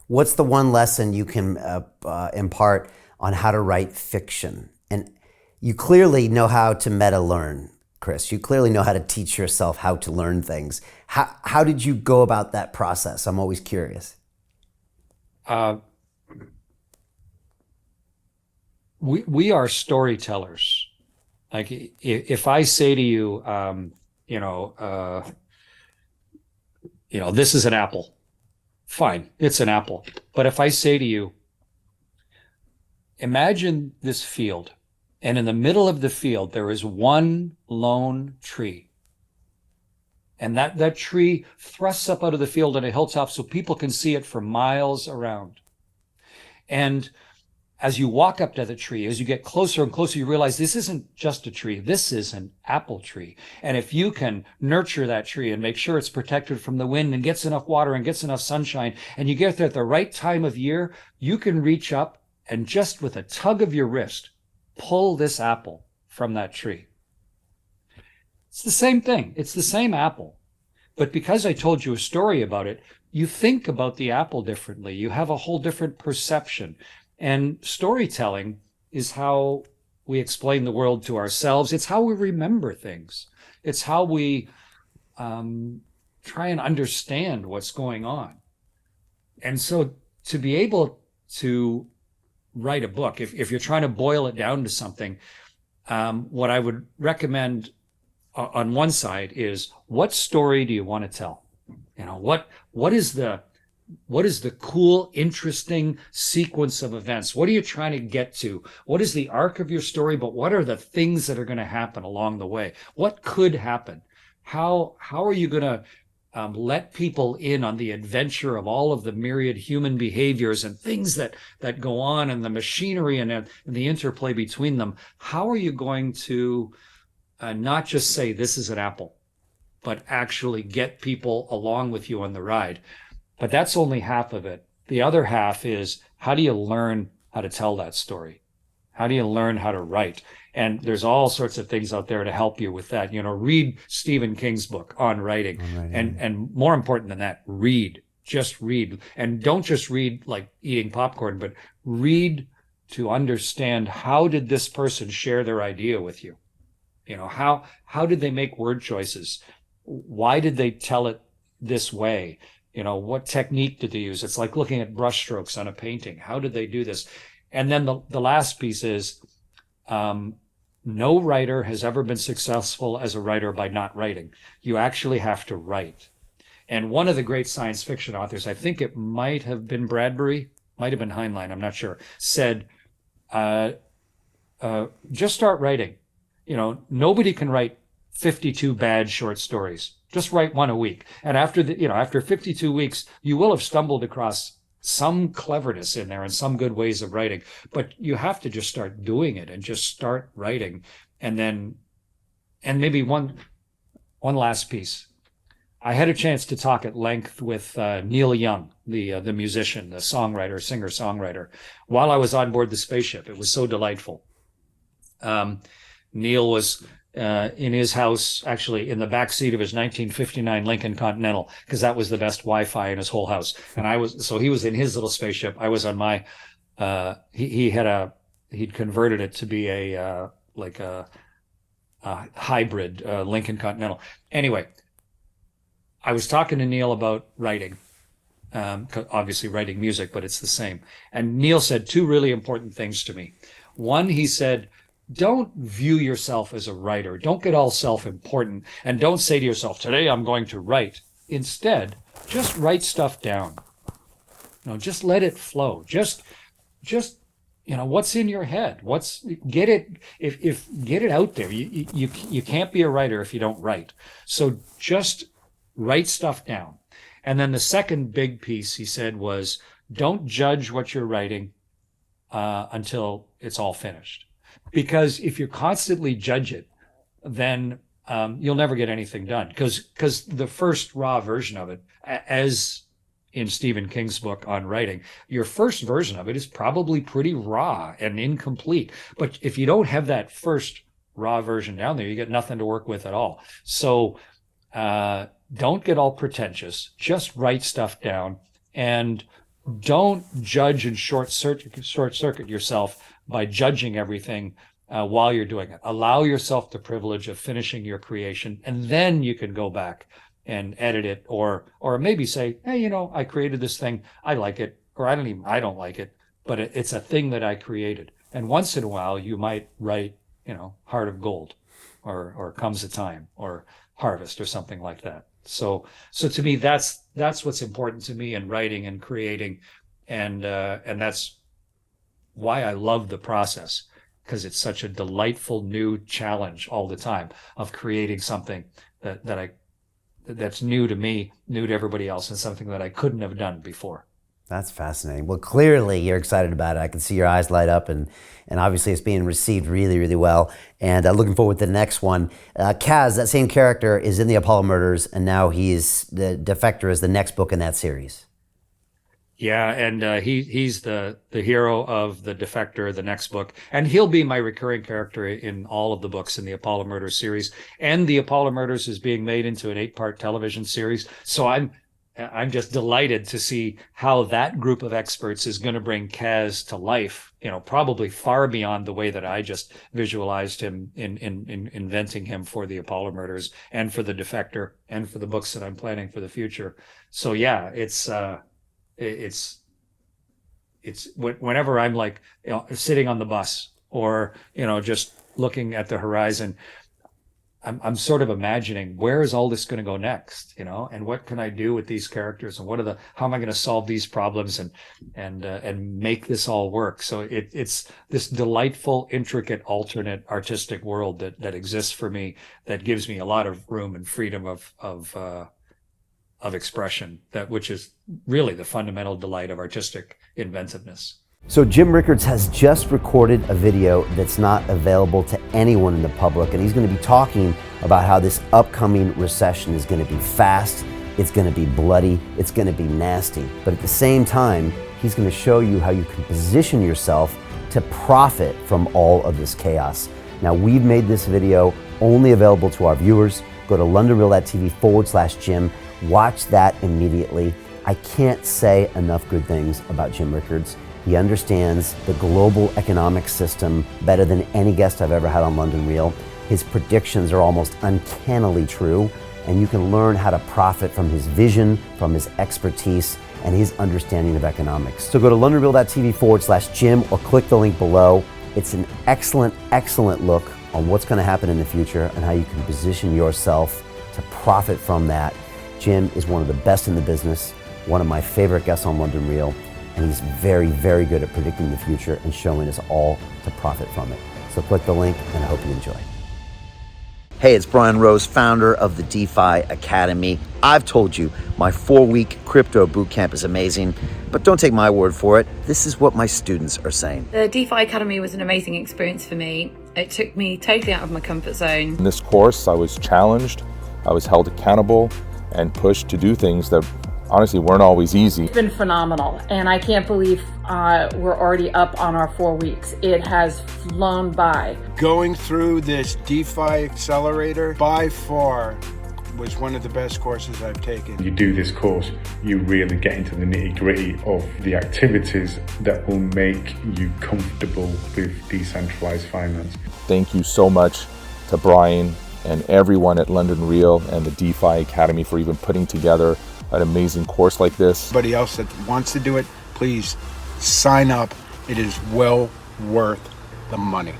What's the one lesson you can impart on how to write fiction? And you clearly know how to meta learn, Chris. You clearly know how to teach yourself how to learn things. How did you go about that process? I'm always curious. Uh, we are storytellers. Like if I say to you, you know, uh, this is an apple. Fine, it's an apple. But if I say to you, imagine this field, and in the middle of the field there is one lone tree, and that tree thrusts up out of the field on a hilltop so people can see it for miles around. And as you walk up to the tree, as you get closer and closer, you realize this isn't just a tree. This is an apple tree. And if you can nurture that tree and make sure it's protected from the wind and gets enough water and gets enough sunshine, and you get there at the right time of year, you can reach up and just with a tug of your wrist, pull this apple from that tree. It's the same thing. It's the same apple. But because I told you a story about it, you think about the apple differently. You have a whole different perception. And storytelling is how we explain the world to ourselves. It's how we remember things. It's how we try and understand what's going on. And so to be able to write a book, if you're trying to boil it down to something, what I would recommend on one side is, what story do you want to tell? What is the cool, interesting sequence of events? What are you trying to get to? What is the arc of your story? But what are the things that are going to happen along the way? What could happen? How are you going to let people in on the adventure of all of the myriad human behaviors and things that go on, and the machinery and the interplay between them? How are you going to not just say this is an apple, but actually get people along with you on the ride? But that's only half of it. The other half is, how do you learn how to tell that story? How do you learn how to write? And there's all sorts of things out there to help you with that. Read Stephen King's book on writing. All right. And more important than that, read. Just read. And don't just read like eating popcorn, but read to understand, how did this person share their idea with you? How did they make word choices? Why did they tell it this way? What technique did they use? It's like looking at brushstrokes on a painting. How did they do this? And then the last piece is, no writer has ever been successful as a writer by not writing. You actually have to write. And one of the great science fiction authors, I think it might have been Bradbury, might have been Heinlein, I'm not sure, said, just start writing. Nobody can write 52 bad short stories. Just write one a week. And after 52 weeks, you will have stumbled across some cleverness in there and some good ways of writing. But you have to just start doing it and just start writing. And maybe one last piece. I had a chance to talk at length with Neil Young, the musician, the songwriter, singer-songwriter, while I was on board the spaceship. It was so delightful. Neil was in his house, actually in the back seat of his 1959 Lincoln Continental, because that was the best Wi-Fi in his whole house. And he was in his little spaceship. I was on my, he'd converted it to be a hybrid Lincoln Continental. Anyway, I was talking to Neil about writing, obviously writing music, but it's the same. And Neil said two really important things to me. One, he said, don't view yourself as a writer. Don't get all self-important, and don't say to yourself, today I'm going to write. Instead, just write stuff down. Just let it flow. Just what's in your head. Get it out there. You can't be a writer if you don't write. So just write stuff down. And then the second big piece he said was, don't judge what you're writing until it's all finished. Because if you constantly judge it, then you'll never get anything done. Because the first raw version of it, as in Stephen King's book on writing, your first version of it is probably pretty raw and incomplete. But if you don't have that first raw version down there, you get nothing to work with at all. So don't get all pretentious. Just write stuff down and don't judge and short circuit yourself by judging everything while you're doing it. Allow yourself the privilege of finishing your creation, and then you can go back and edit it, or maybe say, hey, you know, I created this thing, I like it, or I don't like it, but it's a thing that I created. And once in a while, you might write, you know, Heart of Gold, or Comes a Time, or Harvest, or something like that. So to me, that's what's important to me in writing and creating, and that's why I love the process, because it's such a delightful new challenge all the time of creating something that's new to me, new to everybody else, and something that I couldn't have done before. That's fascinating. Well, clearly you're excited about it. I can see your eyes light up, and obviously it's being received really, really well. And looking forward to the next one. Kaz, that same character, is in the Apollo Murders, and now he's the Defector is the next book in that series. Yeah, and he's the hero of the Defector, the next book, and he'll be my recurring character in all of the books in the Apollo Murders series. And the Apollo Murders is being made into an 8-part television series, so I'm just delighted to see how that group of experts is going to bring Kaz to life, you know, probably far beyond the way that I just visualized him in inventing him for the Apollo Murders and for the Defector and for the books that I'm planning for the future. So yeah, it's whenever I'm like, you know, sitting on the bus, or, you know, just looking at the horizon, I'm sort of imagining, where is all this going to go next, you know, and what can I do with these characters, and how am I going to solve these problems and make this all work? So it's this delightful, intricate, alternate artistic world that exists for me, that gives me a lot of room and freedom of expression, which is really the fundamental delight of artistic inventiveness. So Jim Rickards has just recorded a video that's not available to anyone in the public, and he's going to be talking about how this upcoming recession is going to be fast, it's going to be bloody, it's going to be nasty. But at the same time, he's going to show you how you can position yourself to profit from all of this chaos. Now, we've made this video only available to our viewers. Go to londonreal.tv/Jim. Watch that immediately. I can't say enough good things about Jim Rickards. He understands the global economic system better than any guest I've ever had on London Real. His predictions are almost uncannily true, and you can learn how to profit from his vision, from his expertise, and his understanding of economics. So go to londonreal.tv/Jim or click the link below. It's an excellent, excellent look on what's going to happen in the future and how you can position yourself to profit from that. Jim is one of the best in the business, one of my favorite guests on London Real, and he's very, very good at predicting the future and showing us all to profit from it. So click the link, and I hope you enjoy. Hey, it's Brian Rose, founder of the DeFi Academy. I've told you my 4-week crypto bootcamp is amazing, but don't take my word for it. This is what my students are saying. The DeFi Academy was an amazing experience for me. It took me totally out of my comfort zone. In this course, I was challenged, I was held accountable, and pushed to do things that honestly weren't always easy. It's been phenomenal, and I can't believe we're already up on our 4 weeks. It has flown by. Going through this DeFi accelerator by far was one of the best courses I've taken. You do this course, you really get into the nitty-gritty of the activities that will make you comfortable with decentralized finance. Thank you so much to Brian and everyone at London Real and the DeFi Academy for even putting together an amazing course like this. Anybody else that wants to do it, please sign up. It is well worth the money.